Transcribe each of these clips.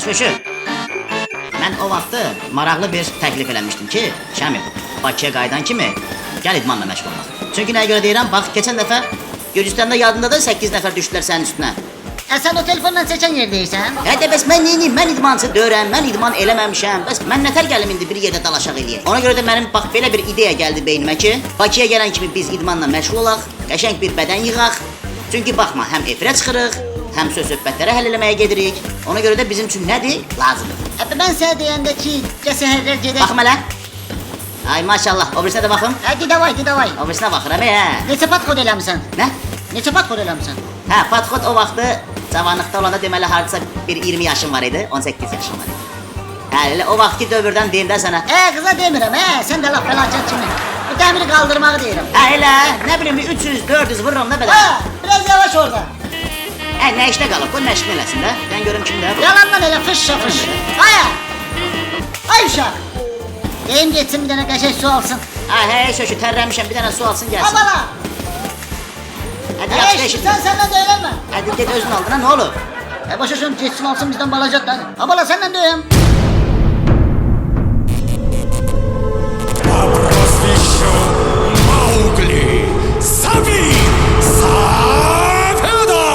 Şöşü. Mən o vaxtı maraqlı bir təklif eləmişdim ki, Şamil, Bakıya qayıdan kimi gəl idmanla məşğul olaq. Çünki nəyə görə deyirəm, bax, keçən dəfə Gürcüstanda yadında da 8 nəfər düşdülər sənin üstünə. Sen o telefonla seçen yerdeysen. Hətta bəs mən neyiniyim, mən idmançı deyirəm, mən idman eləməmişəm, bəs mən nətər gəlim indi bir yerdə dalaşaq eləyək. Ona görə də mənim bax belə bir ideya gəldi beynimə ki, Bakıya gələn kimi biz idmanla məşğul olaq, qəşəng bir bədən yığaq. Çünki baxma, həm efirə çıxırıq, həm söz-söhbətlərə həll eləməyə gedirik. Ona görə də bizim üçün nədir? Lazımdır. Ben sana deyəndə ki, cəsəhərlər gedək. Baxma lan. Ay maşallah, o birisinə də baxım. Hadi davay. O birisinə baxıram ya. Neçə pat kod eləmişsən? Nə? Neçə pat kod eləmişsən? Hə, Patxot o vaxtı cavanlıqda olanda deməli hardasa bir 20 yaşım var idi, 18 yaşım var idi. Hə, elə o vaxtki dövrdən deyim də sənə. Qıza demirəm, sən də laf fəlakət kimi. Bu dəmiri qaldırmağı deyirəm. Hə, elə, nə bilim 300-400 vururum da belə. Biraz yavaş orada. Hə, nə işdə qalıb, qoy məşqin eləsin də. Mən görüm kimdə bu. Yalandan elə fış. Ay uşaq. Deyim geçsin bir dənə qəşəng su alsın. Hə, şöşü, tərləmişəm, bir dənə su alsın gəlsin. Abala. Hadi yaxşı eşitdim. Səndən döyəlmə. Hadi get özün aldın ha, nə olur? Başa düşün, geçsin alsın bizdən balacaq da. Abala səndən döyəm. Proзвищу Маугли. Сави! Сафеда!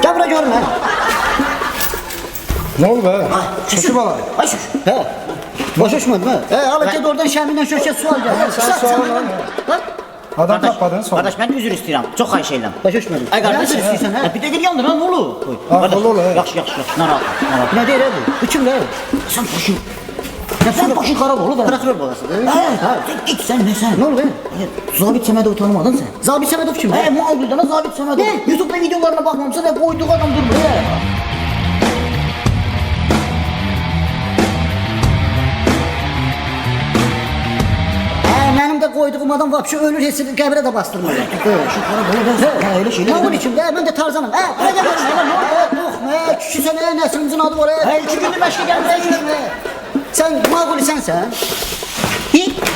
Gel bura görmə. Ne oldu be? Şuşu bala. Ay şuş. Başa düşmedin mi? Hala git oradan Şəmindən şöşə su al gel. Sen su al lan. Bak. Adam tapmadın sonra. Qardaş, mən üzr istəyirəm, çox xahiş edirəm. Başa düşmedin. Ay qardaş, Nədir istəyirsən, hə? bir dəqiqə yandır ha, nə olur? Ağıllı ol, hə. Yaxşı, narahat. Ne deyir bu? Bu kim lan? Sən başın. Sen başın xarab olub. Bırakır babası. Git sen ne sen? Ne oldu be? Zabit Səmədov tanımadın sen. Zabit Səmədov kim? Muğabildən Zabit Səmədov. YouTube'da videolarına baxmamısan da koyduğu adam durmur. Benim de koyduğum adam vapşı ölür hesini qəbrə də bastırmıyor. Şu xarab olub. Öyle şeyler. Ne olur içimde? Ben de Tarzanım. Buraya gel. Yok. Kişi sene neslimizin adı var. 2 gündür başka gelmeye. Sen Mağuli sensen.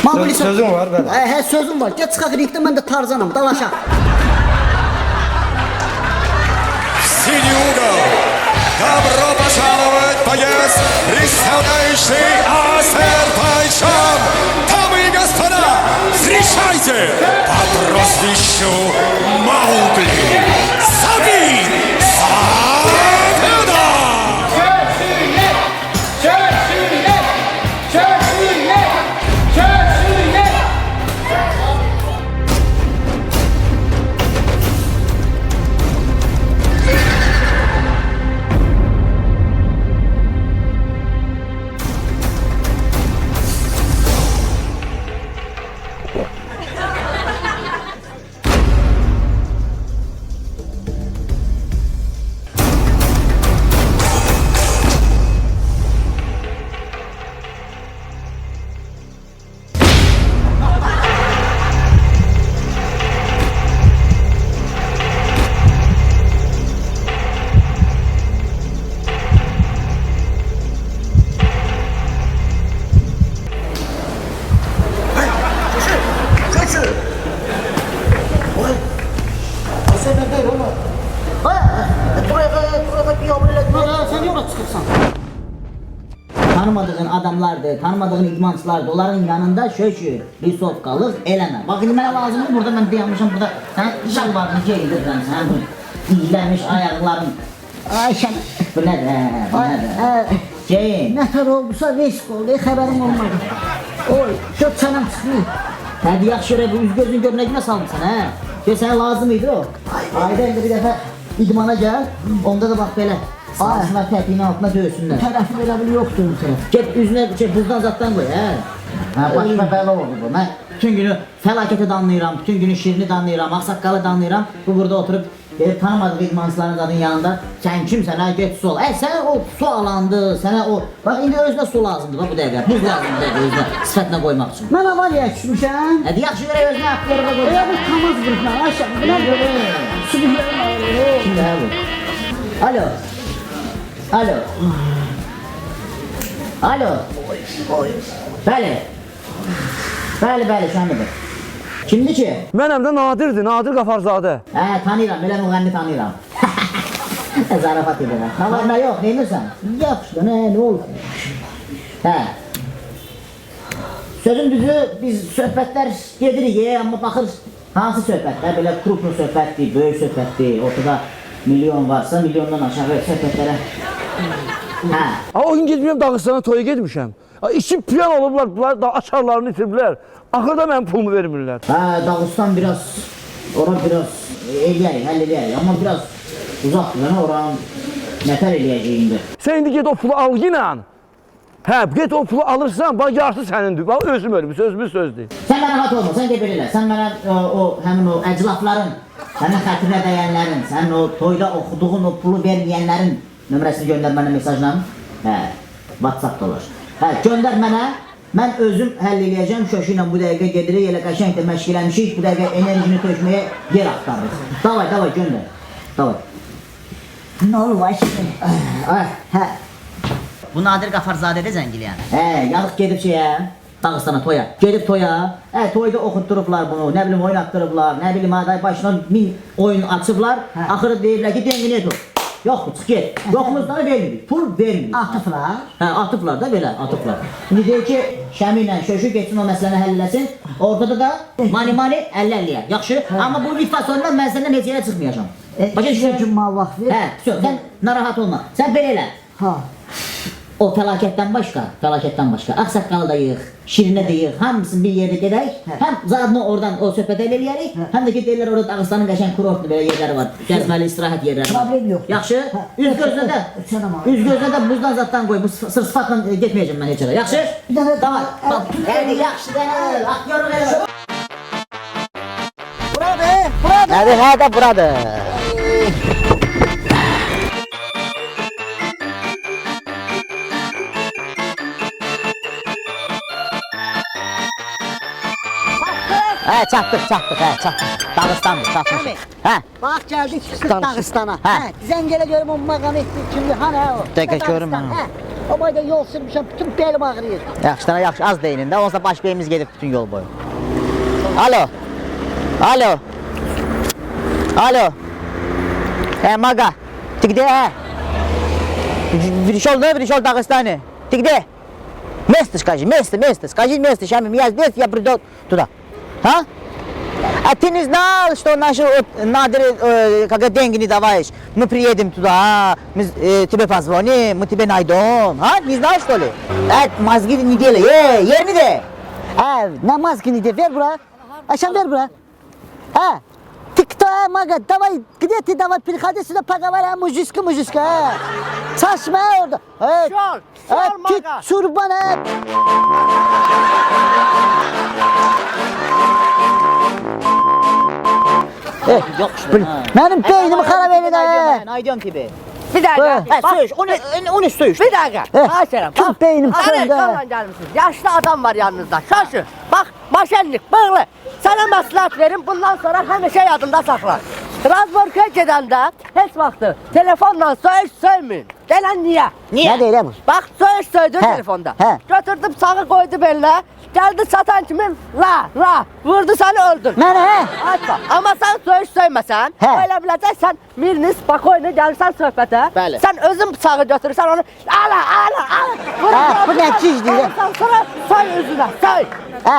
Mağuli sen. Sözüm var ben. He sözüm var. Gel çıkak ringde ben de Tarzanım. Dalaşak. Синий угол. Добро пожаловать в поезд, представляющий Азербайджан. Дамы и господа, встречайте по прозвищу Маугли. Сави! Сафеда! Tanımadığın adamlardı, tanımadığın idmançılardı. Onların yanında şöşü, risovkalık eleme. Bak şimdi bana lazımdı burada ben dayanmışım burada. Sen şalvarını giydirdim sen bu iyilemiş ayakların. Ayşen. Bu ne? Ceyin. Nətər oldusa risk oldu, xəbərim olmadı. Oy, çok çənəm çıxmıyor. Hadi yaxşı öyle bu üz gözün görünəcünə salmışsın ha. Ki sana lazım idi o. Ayda indi bir dəfə idmana gəl, onda da bax belə. Sağsınlar təpiyin altına dövsünlər. Tərəfi belə bil yoxdur bu tərəf. Get üzünə buzdan zatdan qoy hə. Başıma bəla oldu bu. Mən bütün günü fəlakəti danlayıram, bütün günü şirini danlayıram, ağsaqqalı danlayıram. Bu burada oturub gelip tanımadığı idmançıların adının yanında sen kimsən ha get su al. Sənə o su alandı, sənə o... Bak indi özünə su lazımdır bak bu dəqiqə. Buz lazımdır dəqiqə özünə sifətinə qoymaq üçün. Mən avariya düşmüşəm. Hadi yaxşı verək özünə atlarına qoy. Elə bu tamaz qırıqlar, aşağı. Buna göre. Su bilirəm ağrıyor. Şimdi ha bu. Alo. Alo. Alo. Bəli. Bəli, şanlıdır. Kimdir ki? Mənəm də Nadirdir, Nadir Qafarzadə. Tanıyıram, belə müğənni tanıyıram. Zarafat edirəm. Havarına yox, neynirsən? Yaxşı, ne olur? Hə. Sözün düzü, biz söhbətlər gedirik, amma baxır hansı söhbətlər, belə kruplu söhbətdir, böyük söhbətdir, ortada milyon varsa, milyondan aşağı söhbətlərə. Hə. O gün getmişəm Dağıstana toya getmişəm. 2 piyan olublar, bunlar da açarlarını itiriblər. Axırda mənim pulumu vermirlər. Hə, Dağıstan biraz, ora biraz eləyək, həll eləyək, amma biraz uzaqdır, yəni oranın nətər eləyəcəyində. Sən indi get o pulu al yenə. Hə, get o pulu alırsan, bax yarısı sənindir. Bax özüm ölüm, sözümüz sözdür. Sən mənə rahat olma, sən de belə elə. Sən mənə həmin o əclafların, sənin xətrinə dəyənlərin, sənin o toyda oxuduğun o pulu verməyənlərin nömrəsini göndər mənə mesajla. Hə, WhatsApp-da olur. Hə, göndər mənə. Mən özüm həll eləyəcəm, Şoşu ilə bu dəqiqə gedirik, elə qəşəng də məşqləmişik, bu dəqiqə enerjini tökməyə yer axtarırıq. Davay, göndər. Davay. Ne olur var şimdi? Hə. Bu Nadir Qafarzadədə zəngiləyən. Hə, yazıq gedib şeyə, Dağıstana toya. Gedib toya, toyda oxutdurublar bunu, nə bilim oyun atdırıblar, nə bilim aday başına 1000 oyun açıblar. Axırı deyirlər ki, dengini et o. Yoxdur, çıx get. Yoxumuzdan vermirik, pul vermirik. Atıflar. Hə, atıblar da belə, atıblar. İndi deyir ki, Şəmi ilə Şöşü getsin o məsələni həll eləsin. Ortada da mani 50-50-yə. Yaxşı, amma bu litfa sonundan mən səndən heç yerə çıxmayacam. Başa düşürəm? Cümma vaxt ver. Hə, sən narahat olma. Sən belə elə. Ha. O fəlakətdən başqa, Ağsaqqalı da yığ, Şirinə də yığ, hamısını bir yerdə gedək. Həm zadını oradan o söhbət eləyərik, həm də ki deyirlər orada Dağıstanın qəşəng kurortlu belə yerləri var, gəzməli istirahət yerləri var. Problem yox. Yaxşı, üz gözünə də buzdan zaddan qoy, bu sır sıfatla getməyəcəm mən heç yerə. Yaxşı? Bir dənə Davay, hadi yaxşı dənə, aktyoru verir. Buradır. Nədir, hə də buradır. Hə, çatdıq, Dağıstandır, çatmışıq. Hə, Bak geldik Dağıstan'a. Ha. Zəng elə görüm o mağam etdik şimdi hani o. Dəqiqə görüm Dağıstan, ha. O boyda yol sürmüşəm, bütün belim ağrıyır. yaxşı, az deyinin də, olsa baş beyimiz gedib bütün yol boyu. Alo. Hə, maqa, tikdə, hə. Пришел Дагестане. Ты где? Место скажи, скажи место, сейчас меня здесь, я приду туда. А? А ты не знал, что наши Надир, когда деньги не даваешь, мы приедем туда, мы тебе позвоним, мы тебе найдем. А? Не знал, что ли? Мозги не делай, yerini de. Namaz günü de ver bura. Aşam ver bura. TikTok'a maga, давай, где ты давай, переходи сюда, поговорим, мужичка. Saçma orada. Şol Tut maga. çurban et. Yok Benim beynimi xarab edin. Naydon gibi. Bir dakika. Bak, Söyüş, onu söyüş. bir dakika. Haşerim. Tüm beynim kırıldı. Kalan gelmişsiniz. Yaşlı adam var yanınızda. Şaşı. Bak başenlik, bığlı. Sana məsləhət verim. Bundan sonra həmişə yadında saxla. Razborkaya gedəndə heç vaxtı telefonla söyüş söyməyin. Gələn niyə? Niyə deyirəm bu? Bax söyüş söydün Hə, telefonda. hə. Götürdüm sağı qoydu belinə. Gəldi satan kimi la vurdu səni öldür. Mənə Atma. Amma sən söyüş söyməsən, Hə. elə biləcəksən Mirnis Bakoyla gəlirsən söhbətə. Bəli. Sən özün bıçağı götürürsən onu ala. Hə, bu nə gicdir? Ondan sonra soy üzünə, soy.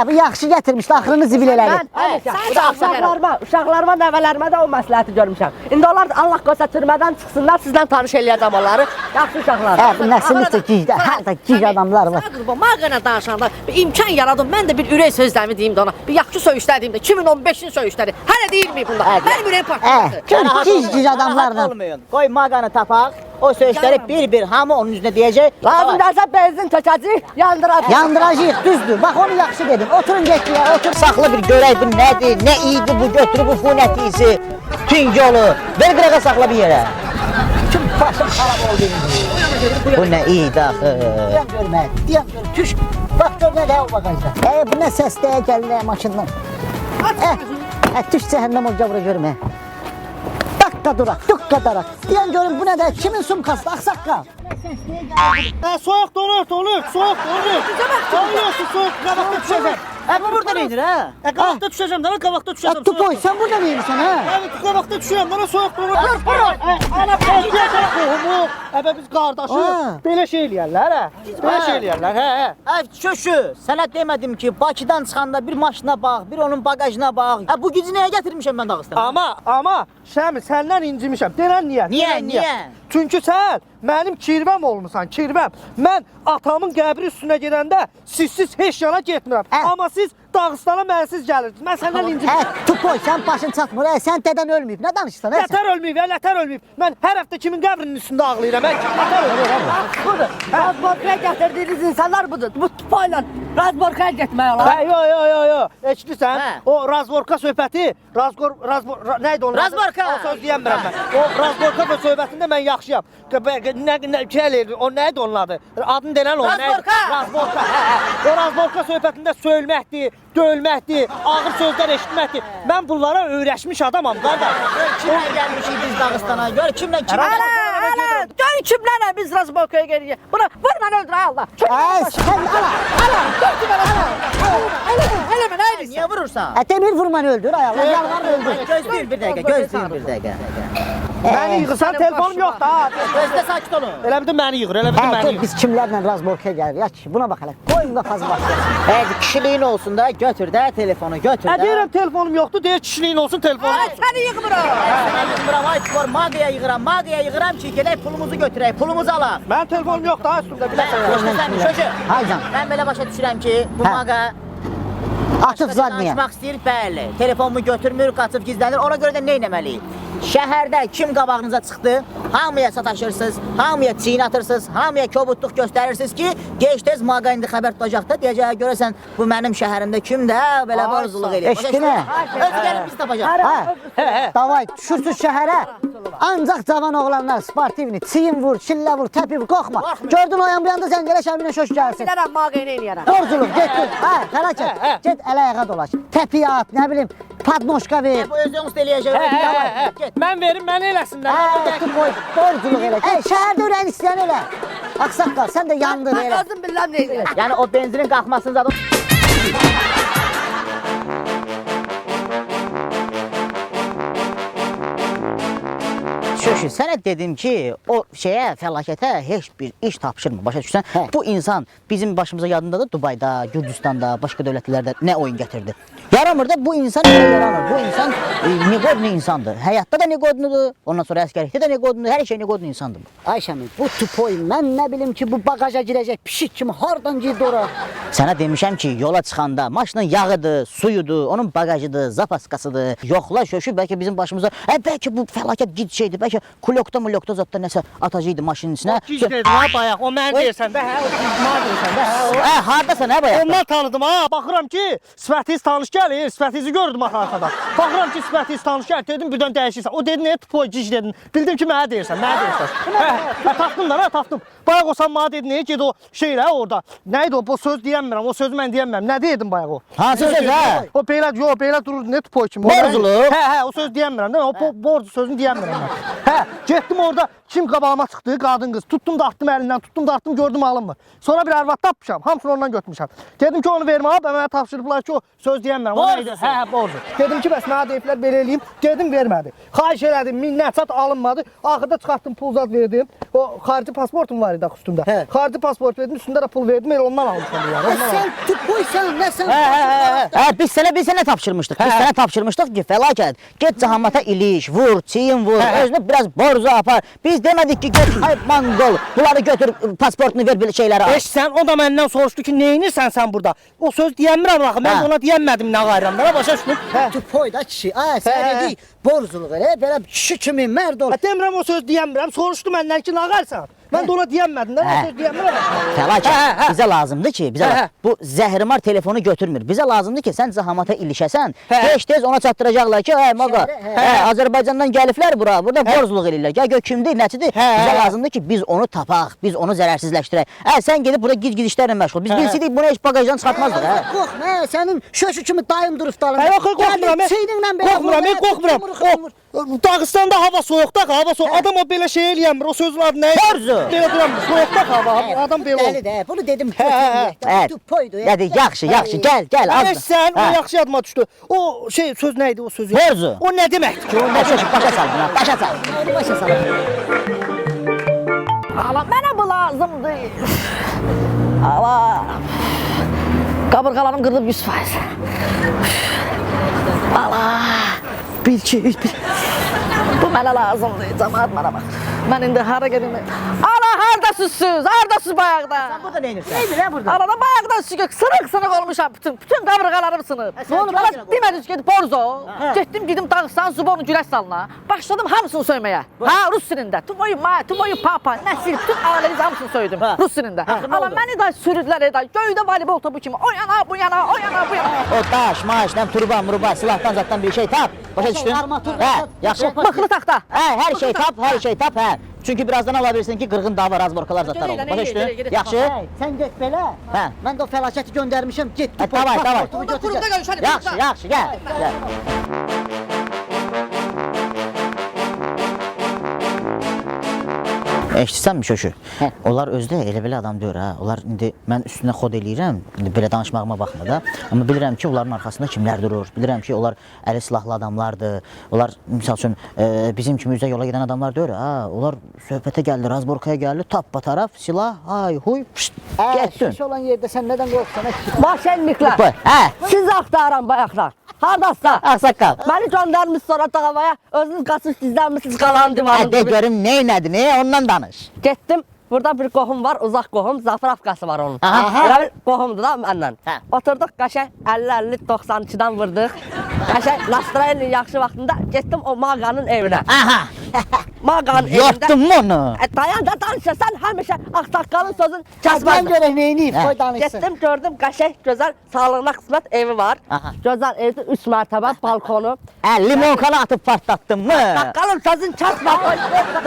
bu yaxşı gətirmişdi, axırını zibil elədi. Bu da uşaqlarıma, nəvələrimə də o məsləhəti görmüşəm. İndi onlar da Allah qoysa türmədən çıxsınlar, sizlə tanış eləyəcəm onları. Yaxşı uşaqlar. Bu nəsillikdə gicdir, hər də gic adamlar var. Mağana danışanda bir imkan yaradım. Mən də bir ürək sözlərimi deyim də ona. Bir yaxşı söyüşlər deyim də. 2015-in söyüşləri. Hələ deyilmiyim bunda. Mənim ürəyim partladı. Gic adamlarla. Olmayın. Qoy mağanı tapaq. O söyüşləri bir hamı onun üzünə deyəcək. Lazım gəlsə benzin tökəcək, yandıracaq. Yandıracağıq, düzdür. Bax onu yaxşı dedim. Oturun getdiyə, otur. Saxla bir görək bu nədir, nə idi bu götürüb bu funətisi, tün yolu. Ver qırağa saxla bir yerə. Tüm başım xarab oldu. Bu nə idi axı. Deyəm görmə, tüş. Bax gör nə də o bagajda. Bu nə səsləyə gəlir maşından. Tüş cəhənnəm olca bura görmə. Dakika durak, dukka darak. Deyəm görüm bu nə də, kimin sumkası, Ağsaqqal. Soğuk donur. Soğuk. Soğuk, soğuk. Ne bakın düşecek. Bu burada nedir ha? Qabaqda düşəcəm də, qabaqda düşəcəm. Tupoy sen burada neymişsin ha? Qabaqda düşürəm də, soyuq durur. Ana qohumu. Biz qardaşıq. Belə şey eləyərlər, hə? Belə şey eləyərlər, hə? Şöşü, sana demedim ki Bakıdan çıxanda bir maşına bak, bir onun bagajına bak. Bu gücü neye getirmişim ben Dağıstan'a? Amma Şəmi, səndən incimişəm. Denən niyə? Niyə? Çünki sən mənim kirvəm olmusan, kirvəm. Mən atamın qəbri üstünə gedəndə sizsiz heç yana getmirəm. Amma siz Dağıstana mənsiz gəlirsiniz. Mən səndən incimişəm. Tupoy sen başın çatmır. Sen deden ölmeyip ne danışsan? Lətər ölməyib, lətər ölməyib. Mən hər həftə kimin qəbrinin üstündə ağlayıram. Mən lətər ölməyib. Budur. Razborkaya gətirdiyiniz insanlar budur. Bu tupayla Razborkaya getmək olar. Yo. Eşidirsən? O Razborka söhbəti, nəydi onlar? Razborka. O söz deyəmirəm mən. O Razborka söhbətində mən yaxşıyam. O nəydi onun adı? Adını denən o. Razborka. O Razborka söhbətində söyülməkdir, döyülməkdir, ağır sözlər eşitməkdir. Mən bunlara öyrəşmiş adamam, qardaş. Kimle gelmişiz biz Dağıstan'a? Gör kimle kimle? Ala, gör kimlərlə biz Razborkaya gelirik. Buna vur mən öldür Allah. Sen Elə mən nə Niye vurursan? Demir vurmanı öldür ayağlar. Yalvar öldür. Gözleyin bir dakika, gözleyin bir dakika. Məni yığırsan, telefonum yox da. Gözde sakit olun. Elə bir də məni yığır, elə bir də məni Dur yığır. biz kimlerle Razborka'ya geldik. Aç buna bak hele. Koyun kafası bak. Kişiliğin olsun da götür de telefonu götür de. Deyirəm telefonum yoxdur, deyir kişiliyin olsun telefonum. Ay səni yığmıram. Sana yığıram, ay spor, mağdaya yığıram ki gelek pulumuzu götürək, pulumuzu alaq. Mənim telefonum yox da üstümdə bir dəfə. Şöşü, Haycan. ben böyle başa düşürəm ki bu mağa Açıp zadniye. danışmaq istəyir, bəli. Telefonumu götürmür, qaçıb gizlənir. Ona görə də nə etməliyik? Şəhərdə kim qabağınıza çıxdı, hamıya sataşırsınız, hamıya çiyin atırsınız, hamıya kobudluq göstərirsiniz ki, gec-tez mağa indi xəbər tutacaq da, deyəcək, görəsən bu mənim şəhərimdə kimdə belə barzuluq eləyir. Eşitdin hə? Özü gəlib biz tapacaq. Davay düşürsüz şəhərə. Ancaq cavan oğlanlar sportivni, çiyin vur, çillə vur, təpi vur, qorxma. Gördün o yan bu yanda sən gələ şəminə şoş gəlsin. Bilərəm mağayını eləyərəm. Borculuq, get. Fəlakət. Get ələ ayağa dolaş. Təpiyə at, nə bilim, padnoşka ver. Bu özünüz üstə eləyəcək. Get. Mən verim, məni eləsinlər. Borculuq elə. Şəhərdə ürəyin istəyən elə. Aksaqqal, sən də yandın Mən elə. özüm biləm nə eləyərəm. Yəni o benzinin qalxmasını zaten Şöşü, sənə dedim ki, o fəlakətə heç bir iş tapşırma, başa düşsən? Bu insan bizim başımıza yadındadır, Dubayda, Gürcüstanda, başqa dövlətlərdə nə oyun gətirdi. Yaramır da bu insan elə yaranır. Bu insan neqodlu insandır. Həyatda da neqodludur, ondan sonra əskərlikdə də neqodludur, hər şey neqodlu insandır. Ayşəmin, bu tupoy, mən nə bilim ki, bu bagaja girəcək pişik kimi hardan girdi ora? Sənə demişəm ki, yola çıxanda maşının yağıdır, suyudur, onun bagajıdır, zapaskasıdır. Yoxla Şöşü, bəlkə bizim başımıza, bəlkə bu fəlakət gid şeydir, bəlkə kulokda zətdə nəsə atacaqdı maşının içinə. Gic dedim ha bayaq, o mən deyirsən də, hə, o mənə deyirsən də, hə, o. Hardasan, hə bayaq? Ondan tanıdım ha, baxıram ki, sifətiniz tanış gəlir, sifətinizi gördüm arxada. Baxıram ki, sifətiniz tanış gəlir, dedim birdən dəyişirsən. O dedi, nə tupoy gic dedin, bildim ki, mənə deyirsən, Hə, tapdım da, tapdım. Bayaq o sən mənə dedin, nə ged o şeylə orada. Nə idi o, bu söz deyəmirəm, o sözü mən deyəmirəm. Nə dedim bayaq o? Hansı söz, hə? O belə durur, nə tupoy kimi. Borculuq. Hə, o söz deyəmirəm, değil mi? O borcu sözünü deyəmirəm mən. Hə, getdim orada, kim qabağıma çıxdı, qadın qız. Tutdum da atdım əlindən, tutdum da atdım, gördüm alınmır. Sonra bir arvad tapmışam, hamısını ondan götürmüşəm. Dedim ki, onu vermə, mənə tapşırıblar ki, o söz deyəmirəm. Borcu. Hə, borcu. Dedim ki, bəs mənə deyiblər belə eləyim, dedim vermədi. Xahiş elədim, minnət çat alınmadı. Axırda çıxartdım, pul zad verdim. O xarici pasportum var idi üstümdə. Xarici pasport verdim, üstündə də pul verdim, elə ondan almışam yəni. Sən tupoysan, nə sən? Biz sənə tapşırmışdıq. Biz sənə tapşırmışdıq ki, fəlakət. Get cahamata iliş, vur, çiyin vur, özünü biraz borcu apar. Biz demədik ki, get, ay mangol, bunları götür, pasportunu ver belə şeyləri al. Sən o da məndən soruşdu ki, neyinirsən sən burada? O söz deyəmirəm axı, mən ona deyəmədim nə qayıramlara, başa düşdün? Tupoy da kişi, sən dedik, borculuq elə, belə kişi kimi mərd ol. Demirəm o söz deyəmirəm, soruşdu məndən ki, nə qayırsan? Mən də ona deyəmədim, nə söz deyəmirəm. Fəlakət, bizə lazımdır ki, bu zəhrimar telefonu götürmür. Bizə lazımdır ki, sən cahamata ilişəsən, heç tez ona çatdıracaqlar ki, maqa, Azərbaycandan gəliflər bura, burada borculuq eləyirlər. Gəl gör kimdir, nəçidir? Bizə lazımdır ki, biz onu tapaq, biz onu zərərsizləşdirək. Sən gedib burada gic işlərlə məşğul. Biz bilsəydik bunu heç bagajdan çıxartmazdıq. Qorxma, sənin şöşü kimi dayım durub dalında. Qorxmuram, qorxmuram. Dağıstanda hava soyuqda, hava soyuq. Adam o belə şey eləyəmir, o sözün adı nə? Borzu. Belə deyirəm, soyuqda hava, adam belə Dəli olur. də, bunu dedim. Evet. Tupoydu. Dedi yaxşı, yaxşı, gəl, gəl. Elə az da. sən, o Hə. yaxşı yadıma düşdü. O şey, söz nə idi o sözü? Borzu. O nə deməkdir ki? O nə Başa başa sal, buna, başa sal. Başa salın. Allah mənə bu lazımdır. Allah. Qabırğalarım qırılıb 100%. Allah. 1 2 3 1. Bu mənə lazımdır. Cəmaət mənə bax. Mən indi hara gedim? Allah hardasınız siz? Hardasınız bayaqda? Burada nə edirsən? Neydi lan burada? Arada bayaqdan sınıq olmuşam. Bütün qabırğalarım sınıb. Ne oldu? Demədiniz ki, borzo. Getdim gidim Dağıstan Zubonu güləş salına. Başladım hamısını söyməyə. Ha, Rus dilində. Tumoyu papa, nəsil, bütün ailəniz hamısını söyledim. Rus dilində. Allah məni də sürüdülər edə. Göydə voleybol topu kimi. O yana, bu yana, o yana, bu yana. O daş, maaş, nem turba, murba, silahtan zattan bir şey tap. Başa düşdün? Armatur, Hə, yaxşı. Mıxlı taxta. Hə, hər şey tap, hər şey tap, hə. Çünki birazdan ola bilirsin ki, qırğın dava, razborkalar zatlar olur. Başa düşdün? Yaxşı? Hey, sen get belə. Hə. Mən də o fəlakəti göndərmişəm. Get. Hə, davay, davay. Orada kurumda görüşəlim. Yaxşı, yaxşı, gəl. Gəl. Eşitsənmi Şöşü? Onlar özdə elə belə adam deyir ha. Onlar indi mən üstünə xod eləyirəm. İndi belə danışmağıma baxma da. Amma bilirəm ki, onların arxasında kimlər durur. Bilirəm ki, onlar əli silahlı adamlardır. Onlar misal üçün bizim kimi üzə yola gedən adamlar deyir ha. Onlar söhbətə gəldi, razborkaya gəldi, tap bataraf, silah, hay, huy, pşt, getdin. Şiş olan yerdə sən nədən qorxsan? Maşenliklər. Hə, Siz axtaran bayaqlar. Hardasın? ağsaqqal. Məni göndərmiş sonra davaya. Özünüz qaçıb gizlənmişsiniz qalan Hə, divanın de dibində. görüm neynədir, ne? Ondan danış. Getdim. Burada bir qohum var, uzaq qohum, Zafirovkası var onun. Aha. Elə bir qohumdur da məndən. Hə. Oturduq qəşəng 50-52-92-dan vurdıq. Qəşəng Nastroyen'in yaxşı vaxtında getdim o Mağanın evinə. Aha, Mağanın evində. yoxdun mu onu? Dayan da danışırsan həmişə ağsaqqalın sözün Kəsmən kəsməz. görək neyini, Hə. qoy danışsın. Getdim gördüm qəşəng gözəl sağlığına qismət evi var. Aha. Gözəl evdə 3 mərtəbə balkonu. Hə, limonkalı atıb partlattın mı? Saqqalın sözün kəsməz.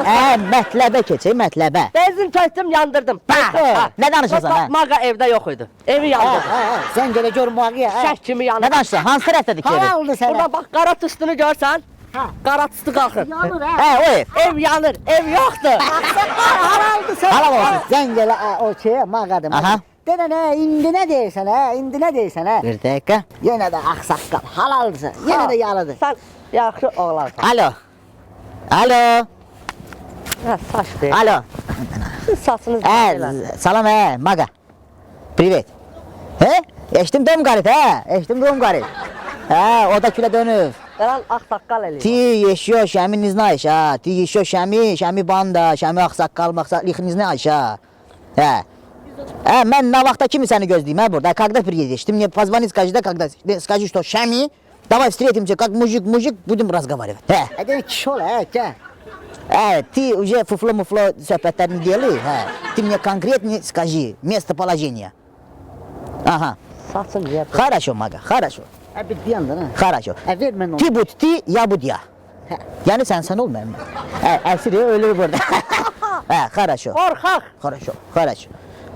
Hə, mətləbə keçək, mətləbə. Benzin tökdüm, yandırdım. Ha, nə danışırsan, hə? Mağa evdə yox idi. Evi yandırdım. Sən gələ gör Mağa. Şək kimi Nə yanır. danışırsan? Hansı tərəfdədir ki evi? Hava aldı sənə. Burada bax qara tüstünü görsən. Qara tüstü qalxır. Yanır ha. Hə, o ev. Ev yanır, ev yoxdur. Haraldı sən. Halal olsun. Sən gələ o şeye Mağadır. Aha. Denən hə, indi nə deyirsən hə, indi nə deyirsən hə. Bir dəqiqə. Yenə də ağsaqqal, halaldır. Yenə də yalıdır. Sən yaxşı oğlansan. Alo. Alo. Hə, saç deyil. Alo. Siz saçınız Hə, belə. salam hə, Maga. Privet. Hə? Eşitdim dom qarət hə? Eşitdim dom qarət. Hə, o da külə dönüb. Gələn ağsaqqal eləyir. Ти еще, шами не знаешь, а? Ты еще шами banda, şami ağsaqqal, maqsaq, их не знаешь, а? Hə. Hə, mən nə vaxta kimi səni gözləyim, hə, burada? Когда приедешь? Ты мне позвони, скажи, да, когда? Скажи, что шами, давай встретимся, как мужик, будем разговаривать. Hə. Hadi kişi ol hə, gəl. Hə, ты уже фуфло-муфло söhbətlərini deyəli, hə. Ты мне конкретно скажи местоположение. Ага. Saçın niyə? Хорошо, Maga, хорошо. Hə, bir yandan ha. Хорошо. Hə, ver mən onu. Ти будь ты, я буду я. Yani sen ol ben. Esiri ölür burada. Хорошо. Qorxaq. Хорошо.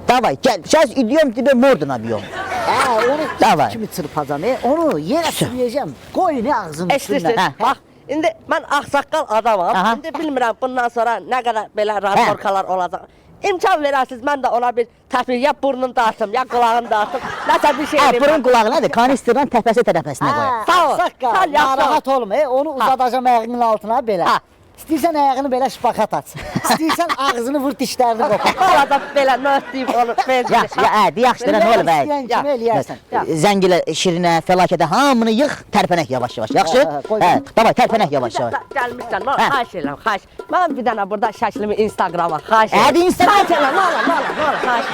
Давай, gel. Сейчас идем тебе морду набьем. Hə, onu Davay. kimi çırpacam, onu yerə sürüyəcəm. Qoy ne ağzının Eşidirsin. Hə. Bax, indi mən ağsaqqal adamam. Aha. İndi bilmirəm bundan sonra nə qədər belə razborkalar olacaq. İmkan verərsiniz, mən də ona bir təpik, ya burnunu dağıtım, ya qulağını dağıtım. Nəsə bir şey Ha, eləyim. burun kulağınadır. Kanisterden tepesi tərəfəsinə qoy. Sağ ol. Saqqal, Sən yaxşı ol. narahat olma, onu uzadacam ayağının altına belə. Ha. İstəyirsən ayağını belə şpakat aç. İstəyirsən ağzını vur dişlərini qopar. Orada belə nöt deyib onu benzin. Yaxşı, nə olur bə? İstəyən kimi eləyərsən. Zəngilə, şirinə, fəlakətə hamını yığ, tərpənək yavaş-yavaş. Yaxşı? qoy. Hə, davay, tərpənək yavaş-yavaş. Gəlmişsən, nə Hə. olur, xahiş edirəm, xahiş. Mən bir dənə burada şəklimi Instagrama xahiş edirəm. Hadi Instagram. Xahiş edirəm, nə olur, xahiş.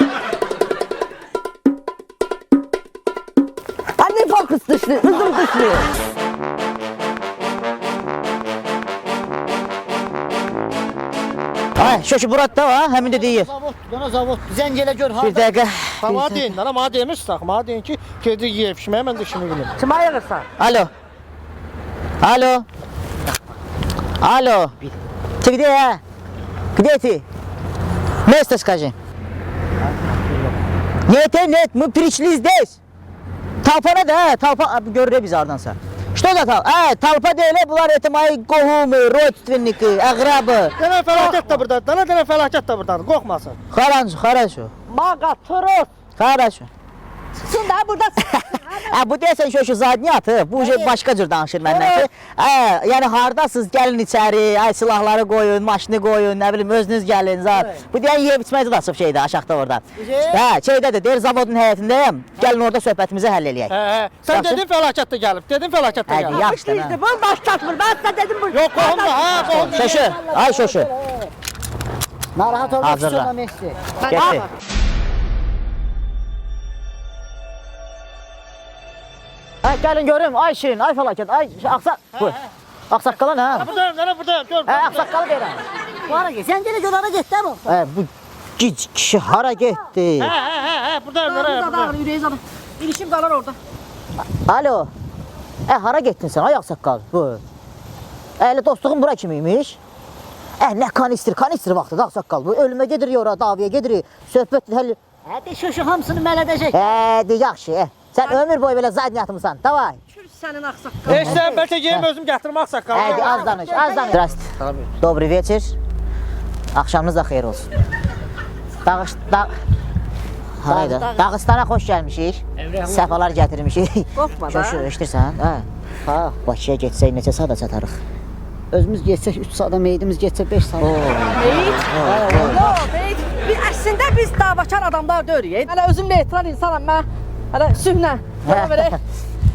Anne fokus düşdü, üzüm düşdü. Ay, şoşu burada var, həmin də deyir. Zavod, zəng elə gör Bir harda. dəqiqə. Tamam deyin, mənə demişsiniz, mənə deyin ki, gedir yeyib içməyə, mən də işimi bilim. Kimə yığırsan? Alo. Alo. Алло. Ты где, а? Где ты? Место скажи. Нет, мы пришли здесь. Talpa ne de? Talpa abi görür biz ardınsa. Что da tal? Talpa deyil, bunlar etimai qohumu, rodственniki, əqrabı. Dənə fəlakət də burdadır. Dənə fəlakət də burdadır. Qorxmasın. Хорошо. Maqa, turus. Хорошо. Çıxsın da burada. Bu deyəsən şu zadniyatı, bu başqa cür danışır məndən ki. Yəni hardasınız, gəlin içəri, silahları qoyun, maşını qoyun, nə bilim özünüz gəlin zat. Bu deyən yeyib içməkdə də açıb şeydə, aşağıda oradan. Şeydədir, deyir zavodun həyətindəyəm, gəlin orada söhbətimizi həll eləyək. Sən dedin fəlakət də gəlib. Dedin fəlakət də gəlib. Yaxşı da. İşte bu baş çatmır. Ben size dedim bu. Yox, qohumdur, qohumdur. Şoşu, ay şoşu. Narahat olma, Hazırla. küçülmə Messi. Getir. Gəlin görüm, ay Şirin, ay fəlakət, ay Ağsaqqala nə? Buradayım, dənə buradayım. Gör. Ağsaqqalı deyirəm. Var ki sen gene yolara git de bu. Bu gic kişi hara getdi? Buradayım, Burada dənə. da yüreği zadım. İlişim qalar orada. Alo. Hara getdin sən, ay Ağsaqqal? Bu. Elə dostluğun bura kimiymiş? Nə kanistr vaxtıdır Ağsaqqal. Bu ölümə gedirik ora, davaya gedirik. Söhbət həll. Hadi şu hamsını mələdəcək. Yaxşı. Sən ömür boyu belə zadniyatmısan. Davay. Kür sənin ağsaqqal. Sən bəlkə yeyim özüm gətirim ağsaqqal. Az danış. Здравствуйте. Добрый вечер. Axşamınız da xeyir olsun. Dağıstana xoş gəlmişik. Səfalar gətirmişik. Qorxma da. Şoşu, eşidirsən? Hə. Bakıya getsək neçə saata çatarıq? Özümüz geçsek 3 saat, meydimiz geçse 5 saat. Yox, biz əslində biz davakar adamlar deyirik. Hələ özüm neytral insanam mən. Hələ sülhlə. Belə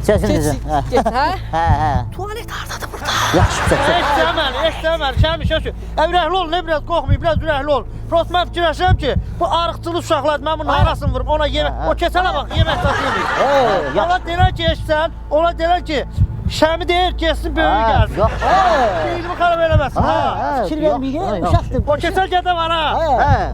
Sözün düzü. get, hə? Hə. Tualet hardadır burada? Yaxşı, çox. Eşitəməli, şəmi şöşü. Ürəkli ol, nə biraz qorxmayın, biraz ürəkli ol. Prost mən fikirləşirəm ki, bu arıqçılı uşaqlar mən bunun arasını vurup ona yemək, o keçənə bax, yemək satıyım. Ona deyirlər ki, eşitsən, ona deyirlər ki, Şəmi deyir, geçsin böyüyü gəlsin. Yox. Beynimi xarab eləməsin, ha. Fikir verməyək, uşaqdır. O keçən gədə var, ha.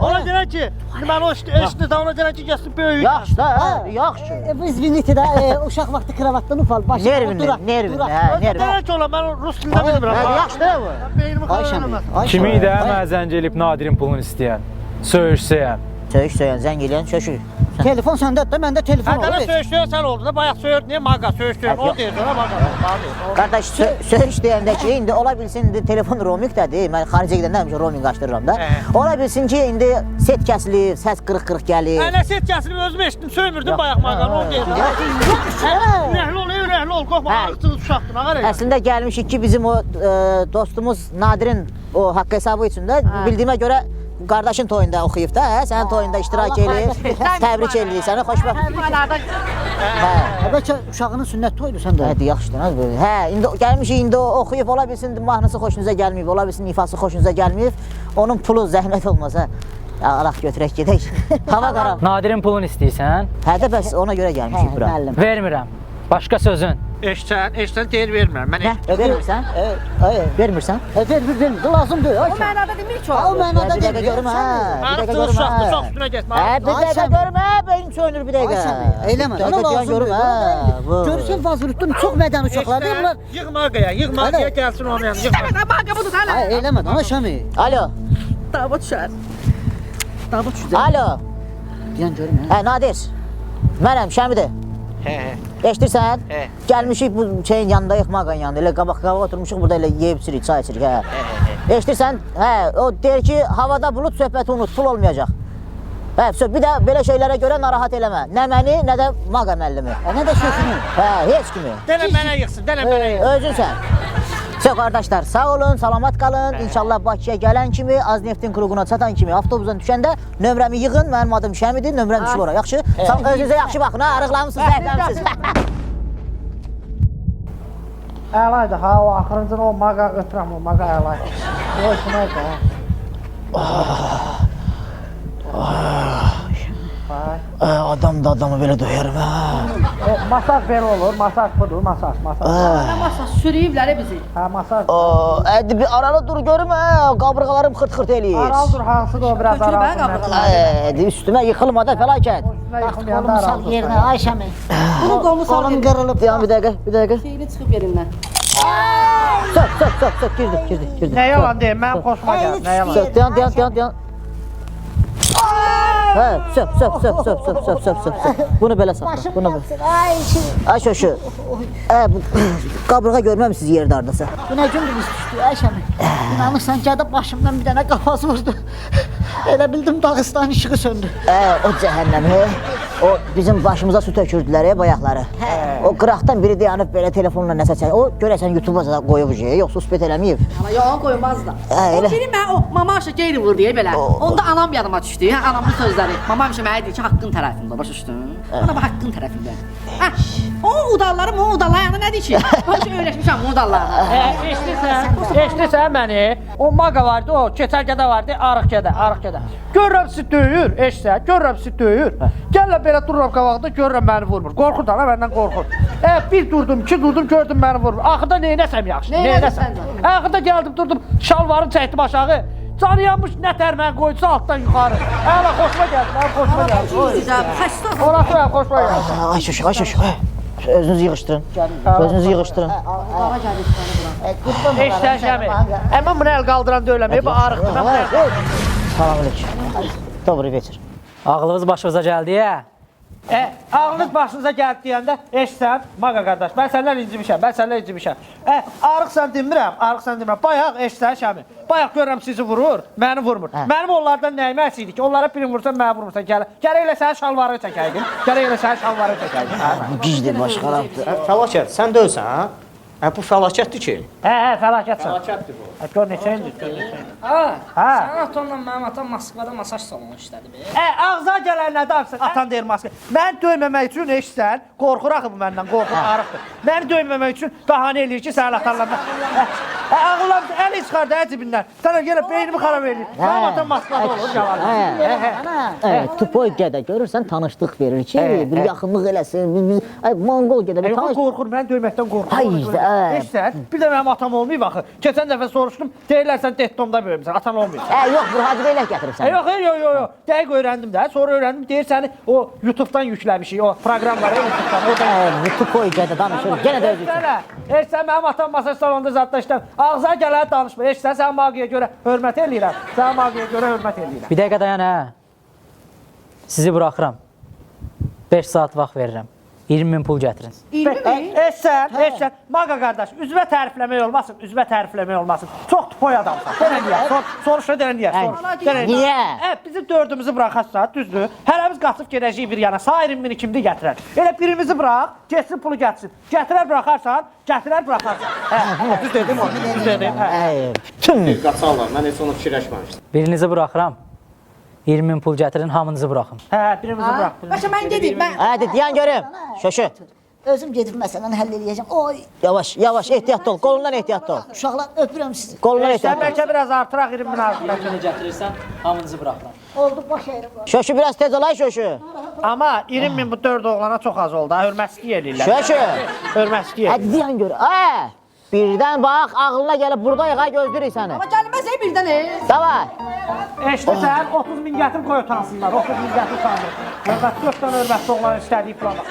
Ona deyirlər ki, mən o eşitdi də ona deyirlər ki, geçsin böyüyü Yaxşı da, yaxşı. Biz viniti de uşaq vaxtı kravatdan ufal. Nervin. Deyirlər ki, ola, mən Rus dilində bilmirəm. Yaxşı da bu. Beynimi xarab eləməsin. Kimi idi mənə zəng elib Nadirin pulunu istəyən, söyüşsəyən. Söyüş zəng eləyən şöşü. Telefon səndədir də, məndə telefon Dənə olur. söyüşdüyən sən oldu da, bayaq söyürdün, niyə maqa söyüşdüyən? O deyir, ona maqa. Qardaş, söyüş deyəndə ki, indi ola bilsin, indi telefon roamingdədir. Mən xaricə gedəndə həmişə roaming açdırıram da. Ola bilsin ki, indi set kəsilir, səs qırıq-qırıq gəlir. Nə set kəsilib, özüm eşitdim, söymürdün bayaq maqanı, onu deyir. Ürəkli ol, qorxma, arıqçılı uşaqdın, ağar elə. Əslində gəlmişik ki, bizim o dostumuz Nadirin o haqq hesabı üçün də bildiyimə görə qardaşın toyunda oxuyub da, sənin toyunda iştirak edir. Təbrik edirik səni, xoşbəxt. Bəlkə uşağının sünnət toyudur səndə. Hə, yaxşıdır. Hə, indi gəlmişik, indi oxuyub, ola bilsin mahnısı xoşunuza gəlməyib, ola bilsin ifası xoşunuza gəlməyib. Onun pulu zəhmət olmasa, alaq götürək gedək. Hava qarab. Nadirin pulunu istəyirsən? Hə də bəs ona görə gəlmişik bura. Vermirəm. Başqa sözün. Eşitsən deyir, vermirəm. Mən Vermirsən? Vermirsən? Vermir, lazım deyil. O mənada demir ki o. O mənada Bir dəqiqə deyil. görüm, hə. Bir dəqiqə arıqçılı görüm, uşaqdır, çox hə. üstünə getmə. Hə, bir dəqiqə görüm, hə, beynim söynür bir dəqiqə. Eyləmə, ona lazım görüm, deyil. hə. Görürsən Fazılüddin çox mədən uşaqlardır bunlar. Yığ maqaya, gəlsin onun yanına, yığ maqaya. Nə baqa budur hələ. Eyləmə, ana Şami. Alo, Dava düşər. Dava düşər. alo. Deyən görüm, hə. Hə, Nadir. Mənəm, Şəmidir. Eşidirsən? Gəlmişik bu şeyin yanındayıq, mağanın yanında. Elə qabaq oturmuşuq, burada elə yeyib içirik, çay içirik, hə. Eşidirsən? Hə, o deyir ki, havada bulut söhbəti unut, pul olmayacaq. Hə, bir də belə şeylərə görə narahat eləmə. Nə məni, nə də maqa müəllimi. Nə də sözünü. Hə, heç kimi. Dənə mənə yıxsın, dənə mənə yıxsın. Özünsən. Çox qardaşlar, sağ olun, salamat qalın. İnşallah Bakıya gələn kimi, Azneftin kluquna çatan kimi, avtobusdan düşəndə nömrəmi yığın. Mənim adım Şəmidir, nömrəm düşür ora. Yaxşı? Sağ özünüzə yaxşı baxın, ha, arıqlamısınız, zəhləmsiniz. Əlaydı, ha, o axırıncını o maqa ötürəm, o maqa əlaydı. O işinəydi, ha. Adam da adamı belə döyərəm, hə. Masaj belə olur, masaj budur, masaj. Nə masa sürüyüblər bizi. Hə, masaj. Ədi bir aralı dur görüm, hə, qaburğalarım xırt-xırt eləyir. Aral dur, hansıdır o biraz Tökülüb, hə, aral. qaburğalar. Ədi üstümə yıxılma da fəlakət. Qolumu sal yerinə, ay Şami. Bunu qolunu sal. Qolum qırılıb. Dayan bir dəqiqə. Şeyini çıxıb yerindən. Sök, girdi. Nə yalan deyim, mənim xoşuma gəlir, nə yalan. Sök, dayan. Hə, söp. Bunu belə saxla. Bunu belə. Ay içim. Ay şoşu. Bu qabırğa görməmisiniz yerdə hardasa? Bu nə gündür biz düşdük Ayşəmi? İnanırsan gədə başımdan bir dənə qafas vurdu. Elə bildim Dağıstan işığı söndü. O cəhənnəm, o bizim başımıza su tökürdülər bayaqları. O qıraqdan biri dayanıb belə telefonla nəsə çəkir. O görəsən YouTube-a qoyub yoxsa uspet eləməyib. Ana yalan qoymaz da. Elə. O biri mən o mama aşa geyri vur deyə belə. Onda anam yadıma düşdü. Hə, anamın sözləri. Mamam həmişə mənə deyir ki, haqqın tərəfində, başa düşdün? Ona bax haqqın tərəfində. Hə, o udallarım, o udallarına nə deyir ki? Həmişə öyrəşmişəm bu udallarına. Eşidirsən məni? O maqa vardı, o keçərgədə vardı, arıq gədə. Görürəm sizi döyür, eşitsən, görürəm sizi döyür. Gəllə belə dururam qabaqda, görürəm məni vurmur. Qorxur da, məndən qorxur. Bir durdum, iki durdum, gördüm məni vurmur. Axırda neynəsəm yaxşı, neynəsəm. Axırda gəldim, durdum, şalvarını çəkdim aşağı. Canı yanmış nətər mən qoydusa altdan yuxarı. Hələ xoşuma gəldi, xoşuma gəldi. Orası mənim xoşuma gəldi. Ay şoşu. Özünüzü yığışdırın. Eşitsən Şəmi, mən bunu əl qaldıran döyləməyib, bu arıqdır. Salamünaleyküm. Добрый вечер. Ağlınız başınıza gəldi ya. Ağlınız başınıza gəldi deyəndə, eşitsən, Maqa qardaş, mən səndən incimişəm. Arıqsan demirəm. Bayaq eşitsən Şəmi, bayaq görürəm sizi vurur, məni vurmur. Mənim onlardan nəyim əsiydi ki, onlara birini vursan, məni vurmursan, gərək elə sənin şalvarını çəkəydin. Gizdir başqarabdır. Fəlakət, sən döysən, hə? Bu fəlakətdir ki. Fəlakətdir bu. Gör neçə ildir. Sənin atanla mənim atam Moskvada masaj salonu işlədi be. Ağza gələn nə danışsın? Atan deyir maska. Mən döyməmək üçün eşitsən, qorxur axı bu məndən, qorxur, arıqdır. Məni döyməmək üçün bəhanə eləyir ki, sənin atanla mən. Ağlam, əli çıxardı cibindən. Sənə gəlib beynimi xarab eləyir. Mənim atam Moskvada olur, yalan. Tupoy gədə görürsən, tanışlıq verir ki, bir yaxınlıq eləsin. Mongol gədə bir tanış. Qorxur, mən döyməkdən qorxur. Eşitsən, bir də mənim atam olmayıb axı. Keçən dəfə soruşdum, deyirlər sən Dettomda böyümüsən, atan olmayıb. Yox, bu hacı belə gətiribsən. Yox. Dəqiq öyrəndim də. Sonra öyrəndim, deyir səni o YouTube-dan yükləmişik, o proqram var YouTube-dan. Tupoy gədə danışır, yenə də özü üçün. Eşitsən, mənim atam masaj salonunda zadda işləm. Ağza gələn danışma. Eşitsən, sən Maqiyyə görə hörmət eləyirəm. Bir dəqiqə dayan hə. Sizi buraxıram. 5 saat vaxt verirəm. 20.000 pul gətirin. Eşitsən, Maqa qardaş, üzvə tərifləmək olmasın. Çox tupoy adamsan. Denən deyək, soruşa denən deyək. Niyə? Bizi dördümüzü buraxarsa, düzdür. Hərəmiz qaçıb gedəcəyik bir yana. Sağ 20.000 kimdə gətirər? Elə birimizi burax, getsin pulu gətirsin. Gətirər buraxarsan. Düz dedim onu, düz dedim. Qaçarlar, mən heç onu fikirləşməmişdim. Birinizi buraxıram. 20.000 pul gətirin, hamınızı buraxın. Birimizi burax. Başa mən gedim, mən. Hadi diyan görüm. Şoşu. Özüm gedib məsələni həll eləyəcəm. Oy, Yavaş, ehtiyatlı ol. Qolundan ehtiyatlı ol. uşaqlar öpürəm sizi. Qolundan Sən ehtiyatlı ol. bəlkə biraz artıraq 20.000 artıraq. Pulu gətirirsən, hamınızı buraxıram. Oldu baş əyrim. Şoşu biraz tez olay şoşu. Amma 20.000 bu 4 oğlana çox az oldu. Hörmətsizlik eləyirlər. Şoşu. Hörmətsizlik eləyirlər. Hadi diyan gör. Birdən bax, ağlına gəlib buradayıq, gözləyirik səni. Amma gəlməz birdən. Davay. Eşitsən, 30.000 gətir qoy utansınlar. 30.000 gətir utansınlar. Hörmətli 4 dənə hörmətli oğlan istədiyi pula bax.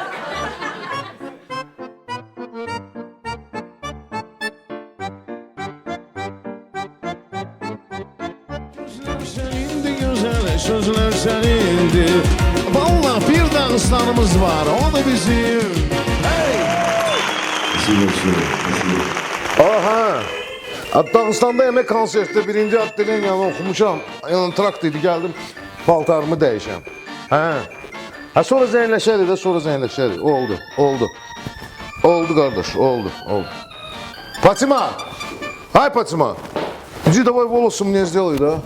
Sözler senindir. Vallahi bir Dağıstanımız var, o da bizim. Aha. Dağıstanda yemek konsertdə birinci addelin yanı oxumuşam. Trakt idi, gəldim, paltarımı dəyişəm. Sonra zəngləşərik. Oldu qardaş, oldu. Fatima! Hay, Fatima! Иди давай волосы мне сделай, да?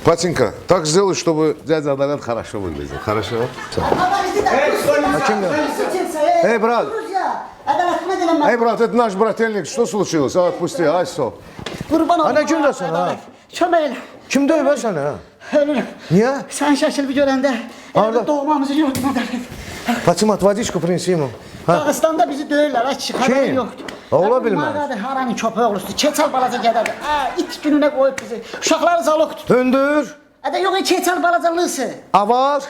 Патинка, так сделай, чтобы дядя Адалет хорошо выглядел. Хорошо? Эй, брат! Эй, брат, это наш брательник. Что случилось? Отпусти, ай, стоп. Qurban olum. Ana kimdəsən, ha? Kömək elə. Kim döyübər səni, ha? Ölürüm. Niyə? Sən şəkil görəndə Harda? doğmamızı gördüm Adalet. Fatima, водичку принеси ему. Dağıstanda bizi döyürlər, ay kişi xəbəri Kim? yoxdur. Ola bilməz. Mağadır, haranın köpək oğlusu, keçəl balaca gədədir. İt gününə qoyub bizi. Uşaqları zalog tutdu. Döndür. Yox, keçəl balacallısı. Avar.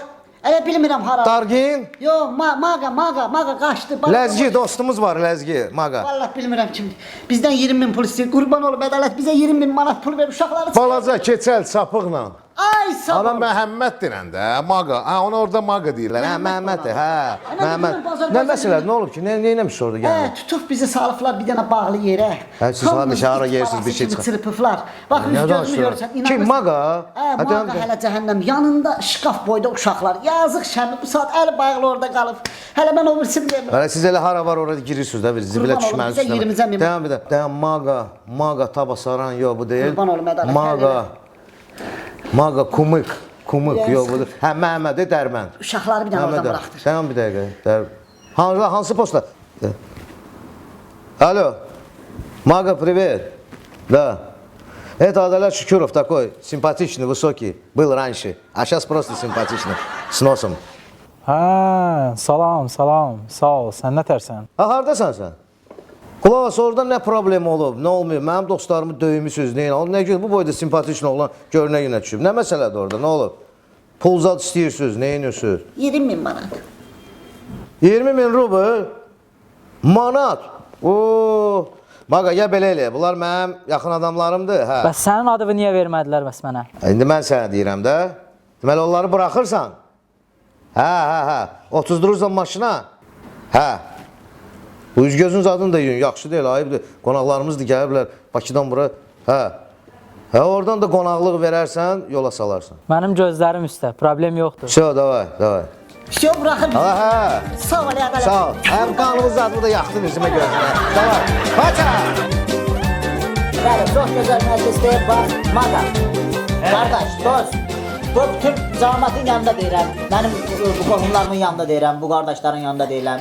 Elə bilmirəm hara. Dargin. Yox, maqa qaçdı. Ləzgi, dostumuz var, Ləzgi, maqa. Vallahi bilmirəm kimdir. Bizdən 20.000 pul istəyir. Qurban olub Ədalət bizə 20.000 manat pul ver uşaqları. Balaca, keçəl, sapıqla. Ay sağ Ana ol. Məhəmməd deyilən də, Maqa. Ha, ona orada Maqa deyirlər. Hə, Məhəmməddir, hə. Məhəmməd. Nə məsələdir, nə olub ki? Nə eləmiş orada gəlmə? Tutub bizi salıblar bir dənə bağlı yerə. Hə, siz hamisə hara yeyirsiniz, bir şey çıxar. Çırpıblar. Bax, Nə üz gözümü danışırlar? görürsən, Kim, inanmırsan. Maqa? Maqa hələ cəhənnəm. Yanında şkaf boyda uşaqlar. Yazıq şəmi bu saat əli bağlı orada qalıb. Hələ mən o birisini bilmirəm. Hələ siz elə hara var orada girirsiniz də, bir zibilə Qurban olum, düşməniz. bizə yerimizə min- Dayan bir də. Dayan, Maqa, Tabasaran, yox bu deyil. Qurban olum, ədalət. Maqa, Kumik. Kumik, yox budur. Hə, Məhəmmədi Dərmənd. Uşaqları bir dənə oradan Məhəmməd, buraxdır. dayan bir dəqiqə. Hansı postda? Alo. Maqa, привет. Да. Это Адалят Шукюров такой, симпатичный, высокий. Был раньше, а сейчас просто симпатичный. С носом. Hə, salam, sağ ol. Sən nə tərsən? Ha, hardasan sən? Qulaq as, orada nə problem olub, nə olmuyor? Mənim dostlarımı döymüsünüz, neyin olub? Nə gün bu boyda simpatikli oğlan görünə günə düşüb. Nə məsələdir orada, nə olub? Pul zat istəyirsiniz, nə inirsiniz? 20.000 manat. 20.000 rubl? Manat? Oo. Maqa, ya belə elə, bunlar mənim yaxın adamlarımdır, hə. Bəs sənin adını niyə vermədilər bəs mənə? İndi mən sənə deyirəm də. Deməli, onları buraxırsan. Hə. Otuzdurursan maşına. Hə. Bu üz gözünüz adını da yiyin, yaxşı deyil, ayıbdır. Qonaqlarımız da gəliblər Bakıdan bura. Hə. Hə, oradan da qonaqlıq verərsən, yola salarsan. Mənim gözlərim üstə, problem yoxdur. Şo, davay. Şey bırakır bizi. Hə. Sağ ol ya ədalət. Sağ ol. Həm qanımız adını da yaxdın üzümə gözünə. Davay. Paça! Bəli, çox gözəl məclisdir. Bax, Maqa. Qardaş, dost. Bu bütün cəmaatın yanında deyirəm. Mənim bu qohumlarımın yanında deyirəm, bu qardaşların yanında deyirəm.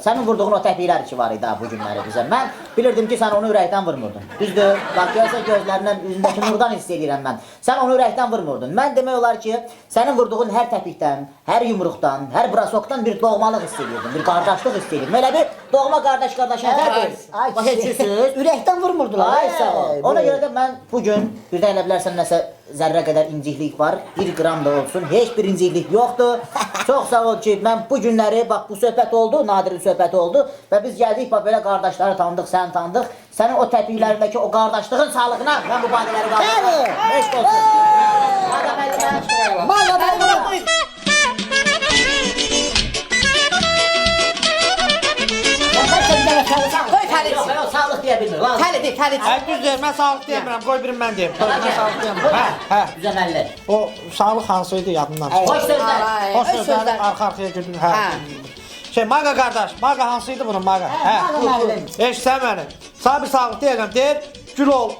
Sənin vurduğun o təpiklər ki var idi ha bu günləri bizə. Mən bilirdim ki, sən onu ürəkdən vurmurdun. Düzdür? Bax, görsən gözlərindən, üzündəki nurdan hiss edirəm mən. Sən onu ürəkdən vurmurdun. Mən demək olar ki, sənin vurduğun hər təpikdən, hər yumruqdan, hər brasokdan bir doğmalıq hiss edirdim, bir qardaşlıq hiss edirdim. Elə bir doğma qardaşa fərq. Bax, heçsiniz. Ürəkdən vurmurdular. Ay sağ ol. Ona görə də mən bugün birdən elə bilərsən nəsə zərrə qədər inciklik var. 1 qram da olsun. Heç bir inciklik yoxdur. Çox sağ ol ki, mən bu günləri bax bu söhbət oldu, Nadirin söhbəti oldu və biz gəldik bax belə qardaşları tanıdıq, sən tanıdıq. Sənin o təpiklərindəki o qardaşlığın sağlığına mən bu badələri qaldırdım. Bəli. Heç olsun. Maqa müəllimə. Maqa müəllimə. Yox, mən o sağlıq deyə bilmirəm. Təlidir. Düzdür, mən sağlıq demirəm, qoy birim mən deyim. Mən sağlıq demirəm. Hə. Düzəməlli. O sağlıq hansıydı yadımdan çıxdı. Hoş sözlər. O sözləri arxa-arxaya götürdüm. Hə. Maqa qardaş, Maqa hansıydı bunun Maqa? Hə. Eşitsən məni. Sağ bir sağlıq deyəcəm, deyir, gül ol,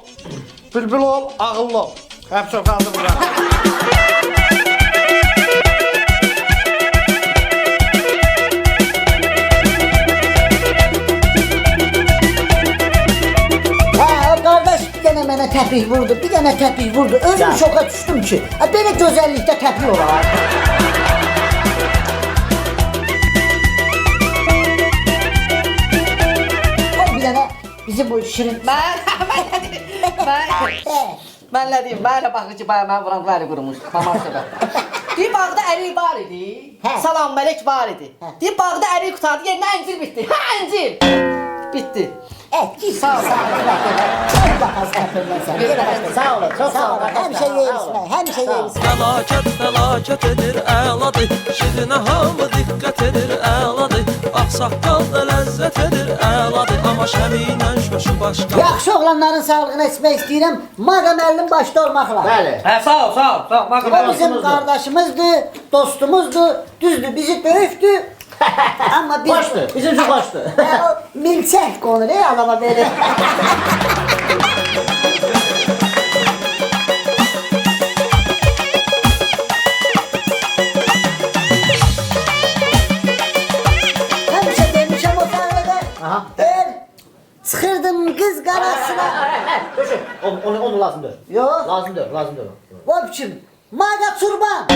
bülbül ol, ağıllı ol. Hep çok kaldı burada. Qardaş bir dənə mənə təpik vurdu, bir dənə təpik vurdu. Özüm şoka düşdüm ki, belə gözəllikdə təpik olar. Bir dənə bizi bu şirin... Mən nə deyim, mənə baxıcı bayağı mən vuran var qurumuş, mamam səbət. Deyib bağda ərik var idi, salam mələk var idi. Deyib bağda ərik qutardı, yerinə əncir bitdi. Hə, əncir! Bitdi. Git sağ ol. Sağ ol, çok sağ ol. Həmişə yeyirsən, həmişə yeyirsən. Fəlakət edir, əladır. Şirinə hamı diqqət edir, əladır. Ağsaqqal da ləzzət edir, əladır. Amma şəminlə şoşu başqa. Yaxşı oğlanların sağlığına içmək istəyirəm. Maqa müəllim başda olmaqla. Bəli. Hə, sağ ol. O bizim qardaşımızdır, dostumuzdur, düzdür, bizi döyübdür. Amma biz... Başdır, bizim üçün başdır. Milçək qonur, adama belə. Həmişə demişəm o sahnədə. Sıxırdım qız qarasına. Onu lazımdır. Yox. Lazımdır. O biçim, Maqa Çurban.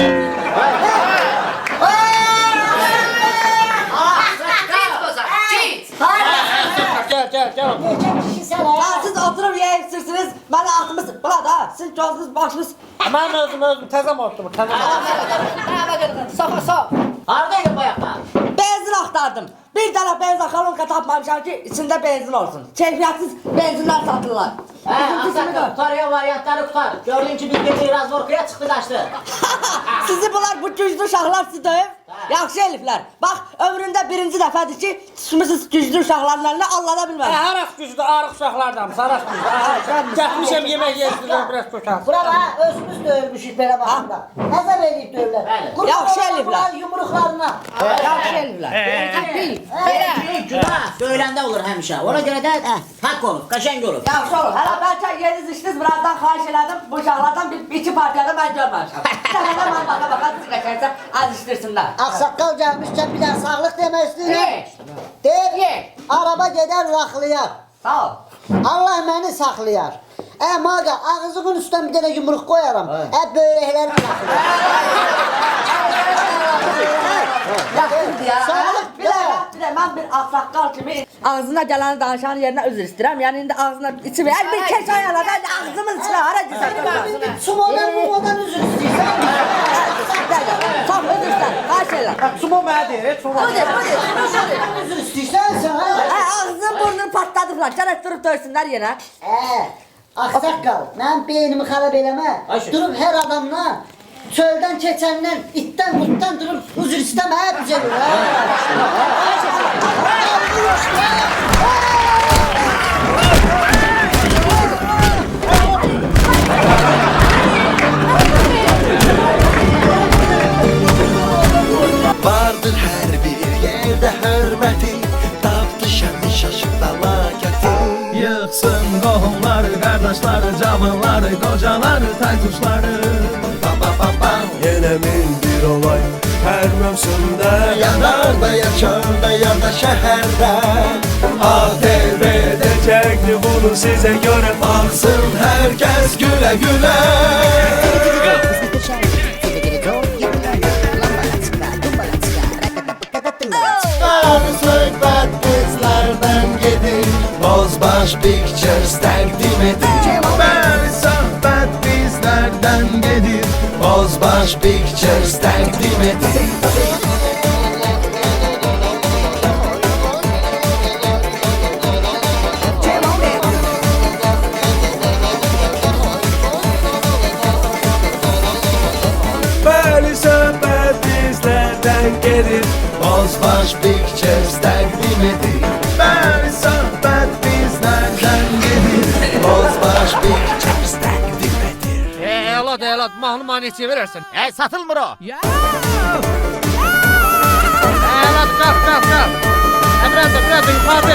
Gel. Siz oturub yeyirsiniz, mənə atımız, bula da, siz gözünüz, başınız. Mən özüm təzəm otdum, təzəm. Sofa. Haradaydın bayaqda? Benzin axtardım. axtardım. Bir dənə benzin kolonka tapmamışam ki, içində benzin olsun. Keyfiyyətsiz benzinlər satırlar. Ağsaqqal, tutarıyor variantları tutar. Gördün ki bir gece razvorkaya çıktı kaçtı. Sizi bunlar bu güclü uşaqlar sizi döyüb. Yaxşı eliflər. Bax, ömründə birinci dəfədir ki, düşmüsünüz güclü uşaqların əlinə allana bilməm. Haraq güclü, arıq uşaqlardan, saraq güclü. Gəlmişəm yemək yeyirlər, biraz kökən. Bura bax, özümüz döyülmüşük belə baxımda. Nəzər edib döyürlər. Yaxşı eliflər. Yumruqlarına. Yaxşı eliflər. Günah söyləndə olur həmişə. Ona görə də haqq olur, qəşəng olur. Yaxşı olur. Hələ bəlkə yediniz içdiniz, birazdan xahiş elədim. Bu uşaqlardan iki partiyada mən görməmişəm. Sənədə mən baxa-baxa sizi qəşəngsə az işdirsinlər. Ağsaqqal gəlmişkən bir dənə sağlıq demək istəyirəm. Ye. Araba gedər raxlayar. Sağ ol. Allah məni saxlayar. Maqa, ağzının üstdən bir dənə yumruq qoyaram. Böyrəklərimi raxlayar. Yaxşıdır ya. Bir də mən bir ağsaqqal kimi ağzına gələni danışanın yerinə üzr istəyirəm. Yəni indi ağzına içi ver. Bir keç ayaladı, ağzımın içine hara güzel. Sumodan üzr istəyirsən. Sağ üzr istəyirəm. Xahiş edirəm. Sumo mənə deyir, sumo. Üzr istəyirsən sən. Ağzını burnunu patladıblar. Gərək durub döysünlər yenə. Ağsaqqal, mənim beynimi xarab eləmə. Durub hər adamla çöldən keçəndən, itdən, qutdan durub üzr istəmə, bizə görə. Vardır hər bir yerdə hörməti, tapdı şəmi şaşıb fəlakəti. Yıxsın qohumları, qardaşları, cavanları, qocaları, taytuşları. Yenə min bir olay hər mövsümdə, yanar da yaşar da ya da şəhərdə. ATV edəcəkdi bunu sizə görə, baxsın hər kəs gülə gülə. Söhbət qızlardan gedir, Bozbaş Pictures təqdim edir. Bəli, söhbət bizlərdən gedir, Bozbaş Pictures təqdim edir. Bəli, söhbət bizlərdən gedir, Bozbaş Pictures təqdim edir. Bəli, söhbət bizlərdən gedir, Bozbaş Pictures təqdim edir. Elad, mahnı neçəyə verərsən? Satılmır o. Elad, qalx. Biraz da yuxarıda